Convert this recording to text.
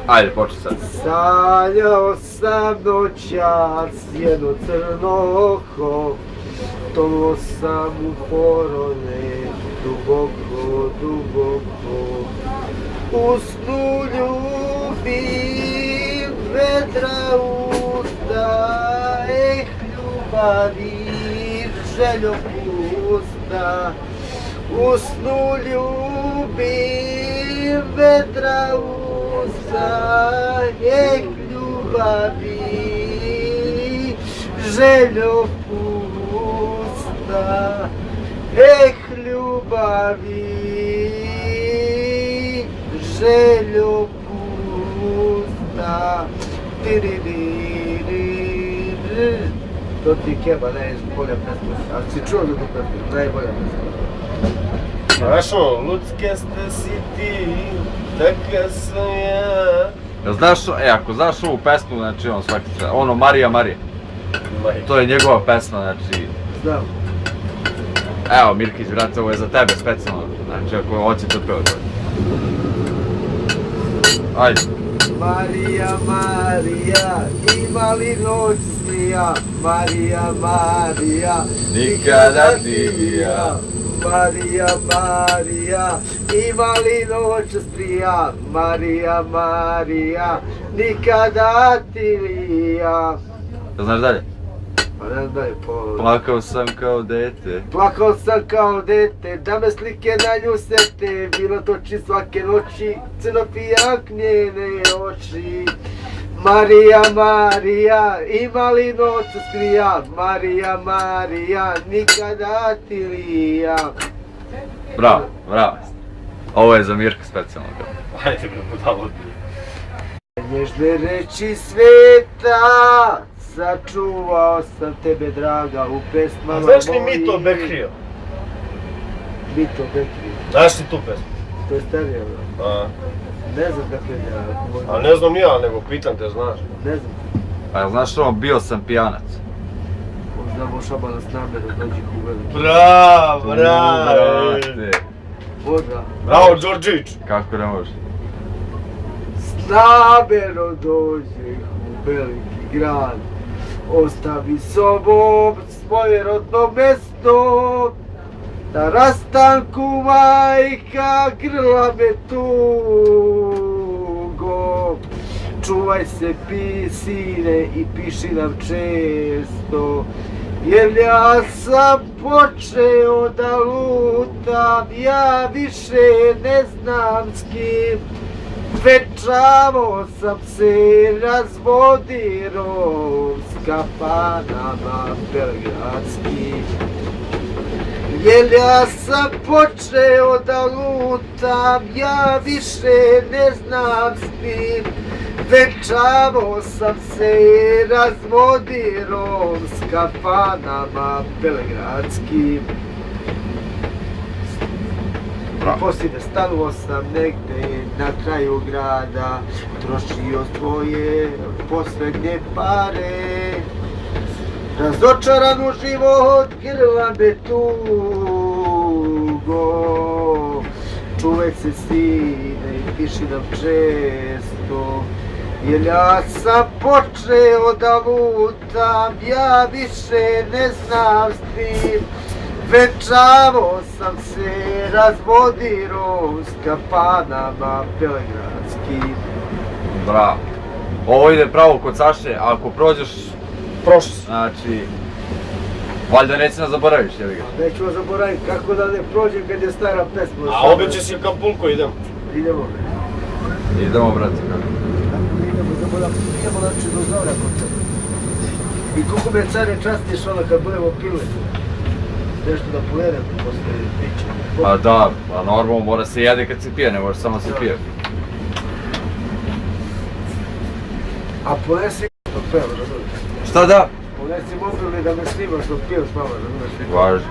Ajde, počni sad. Sanjao sam noćas jedno crno oko, tonuo sam u porone, duboko, duboko. U snu ljubim vedra usta, ljubavi željo pusta. U snu ljubim vedra usta, ljubavi željo pusta. Ljubavi željo pusta. To ti Keba, najbolja pesma. Ali si čuo za tu pesmu? Najbolja pesma. Znašo, ludske ste si ti, taka sam ja. Znaš, ako znaš ovu pesmu, znači on svaki treba, ono Marija, Marija. To je njegova pesma, znači... Znam. Evo, Mirkić, brate, ovo je za tebe specijalno, znači ako hoćete otpevati. Ajde. Marija, Marija, ima li noć smija? Marija, Marija, nikada ti bija. Marija, Marija, ima li noć smija? Marija, Marija, nikada ti lija. Znaš dalje? Pa ne znam dalje, Plakao sam kao dete. Plakao sam kao dete, da me slike na nju sete, bilo toči svake noći, crno pijak njene oči. Marija, Marija, ima li noć skrija? Marija, Marija, nikada ti lija. Bravo, bravo. Ovo je za Mirka specijalno. Ajde bre, budalo. Nježne reči sveta, sačuvao sam tebe draga u pesmama mojih. Znaš li Mito Bekrio? Mito Bekrio. Znaš li tu pesmu? To je starija, bro. Ne znam kako je ja. A ne znam ja, nego pitam te, znaš. Ne znam. A znaš ono, bio sam pijanac. Znamo Šabana s namjerom dođi u veliki. Bravo, bravo. Brate. Boga. Bravo, Đorđić. Kako ne može? S namjerom dođi u veliki grad. Ostavi sobom svoje rodno mesto. Na rastanku majka grla me tugo. Čuvaj se sine i piši nam često. Jer ja sam počeo da lutam, ja više ne znam s kim. Večavo sam se razvodirao s kafanama belgradskim. Jer ja sam počeo da lutam, ja više ne znam s kim. Večavo sam se razvodirao s kafanama belgradskim. Poslije stanuo sam negde na kraju grada, trošio svoje poslednje pare. Razočaran u život, grla me tugo. Čuvaj se sine i piši nam često. Jer ja sam počeo da lutam, ja više ne znam s kim. Večavo sam se razvodirao s kafanama belgradskim. Bravo. Ovo ide pravo kod Saše, ako prođeš, Prošli si. znači... Valjda neće nas zaboraviš, jebi ga. Neću vas zaboraviti, kako da ne prođem kad je stara pesma. A obeće si Kampulko, idem. Idemo. Idemo, brate. Idemo znači do Zora kod tebe. I koliko me care častiš ono kad budemo pili. Nešto da pojedem posle pića. Pa da, pa normalno mora se jede kad se pije, ne može samo se pije. A ponesi dok peva, razumiješ? Šta da? Ponesi mobilni da me snimaš dok piješ s vama, razumiješ? Važi.